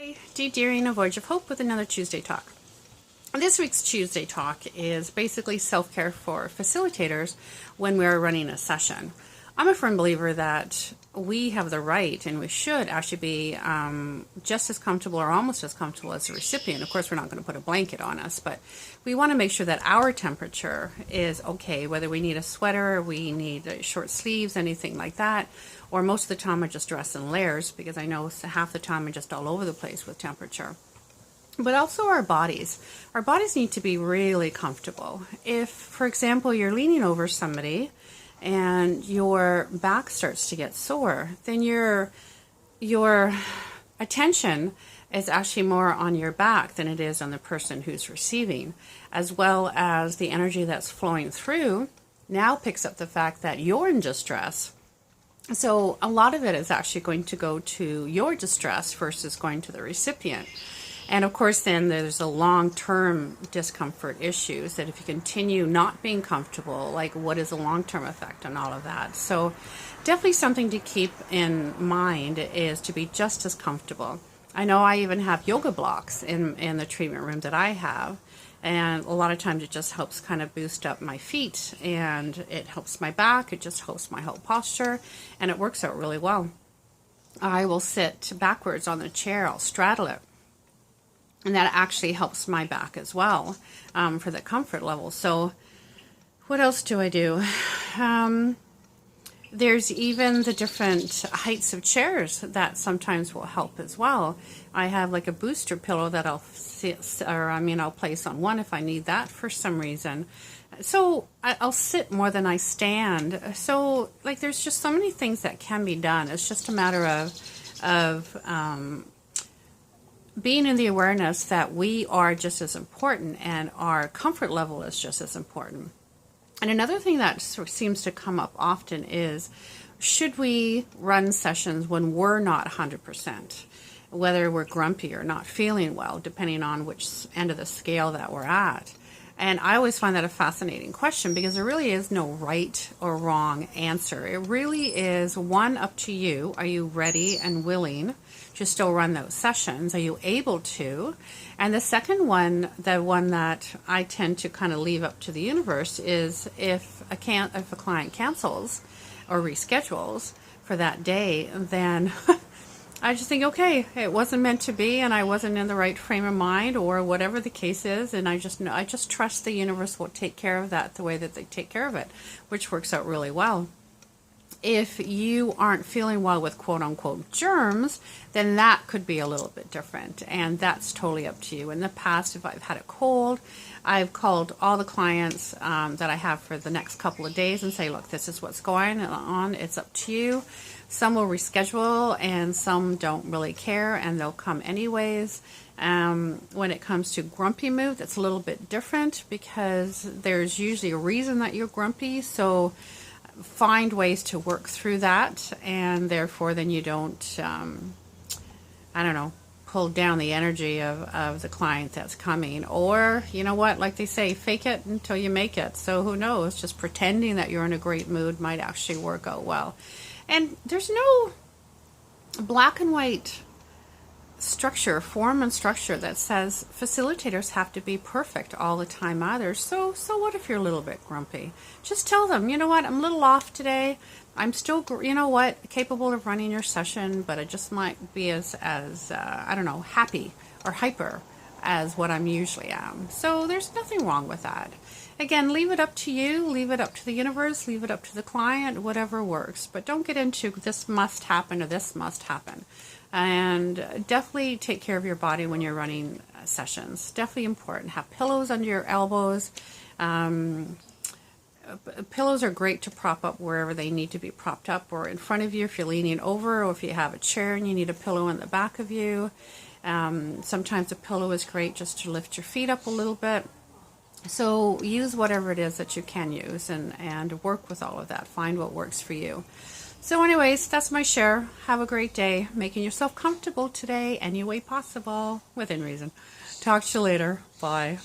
Hi, Dee Deering, A Voyage of Hope with another Tuesday Talk. This week's Tuesday Talk is basically self-care for facilitators when we're running a session. I'm a firm believer that we have the right and we should actually be just as comfortable or almost as comfortable as the recipient. Of course, we're not going to put a blanket on us, but we want to make sure that our temperature is okay, whether we need a sweater, we need short sleeves, anything like that, or most of the time I just dress in layers because I know half the time I'm just all over the place with temperature. But also our bodies. Our bodies need to be really comfortable. If, for example, you're leaning over somebody and your back starts to get sore, then your attention is actually more on your back than it is on the person who's receiving, as well as the energy that's flowing through now picks up the fact that you're in distress. So a lot of it is actually going to go to your distress versus going to the recipient. And of course, then there's a long-term discomfort issues that if you continue not being comfortable, like what is the long-term effect on all of that? So definitely something to keep in mind is to be just as comfortable. I know I even have yoga blocks in the treatment room that I have. And a lot of times it just helps kind of boost up my feet and it helps my back. It just helps my whole posture and it works out really well. I will sit backwards on the chair. I'll straddle it. And that actually helps my back as well for the comfort level. So what else do I do? There's even the different heights of chairs that sometimes will help as well. I have like a booster pillow that I'll place on one if I need that for some reason. So I'll sit more than I stand. So like there's just so many things that can be done. It's just a matter of being in the awareness that we are just as important and our comfort level is just as important. And another thing that sort of seems to come up often is, should we run sessions when we're not 100%? Whether we're grumpy or not feeling well, depending on which end of the scale that we're at. And I always find that a fascinating question because there really is no right or wrong answer. It really is one up to you. Are you ready and willing to still run those sessions? Are you able to? And the second one, the one that I tend to kind of leave up to the universe, is if a client cancels or reschedules for that day, then I just think, okay, it wasn't meant to be and I wasn't in the right frame of mind or whatever the case is, and I just trust the universe will take care of that the way that they take care of it, which works out really well. If you aren't feeling well with quote-unquote germs, then that could be a little bit different, and that's totally up to you. In the past, if I've had a cold, I've called all the clients that I have for the next couple of days and say, look, this is what's going on. It's up to you. Some will reschedule and some don't really care and they'll come anyways. When it comes to grumpy mood, that's a little bit different because there's usually a reason that you're grumpy. So find ways to work through that, and therefore then you don't, pull down the energy of the client that's coming. Or, you know what, like they say, fake it until you make it. So who knows, just pretending that you're in a great mood might actually work out well. And there's no black and white form and structure that says facilitators have to be perfect all the time either. So what if you're a little bit grumpy? Just tell them, you know what, I'm a little off today. I'm still, capable of running your session, but I just might be as happy or hyper as what I'm usually am. So there's nothing wrong with that. Again, leave it up to you, leave it up to the universe, leave it up to the client, whatever works. But don't get into this must happen or this must happen. And definitely take care of your body when you're running sessions. Definitely important. Have pillows under your elbows. Pillows are great to prop up wherever they need to be propped up, or in front of you if you're leaning over, or if you have a chair and you need a pillow in the back of you. Sometimes a pillow is great just to lift your feet up a little bit. So use whatever it is that you can use and work with all of that. Find what works for you. So anyways, that's my share. Have a great day. Making yourself comfortable today any way possible, within reason. Talk to you later. Bye.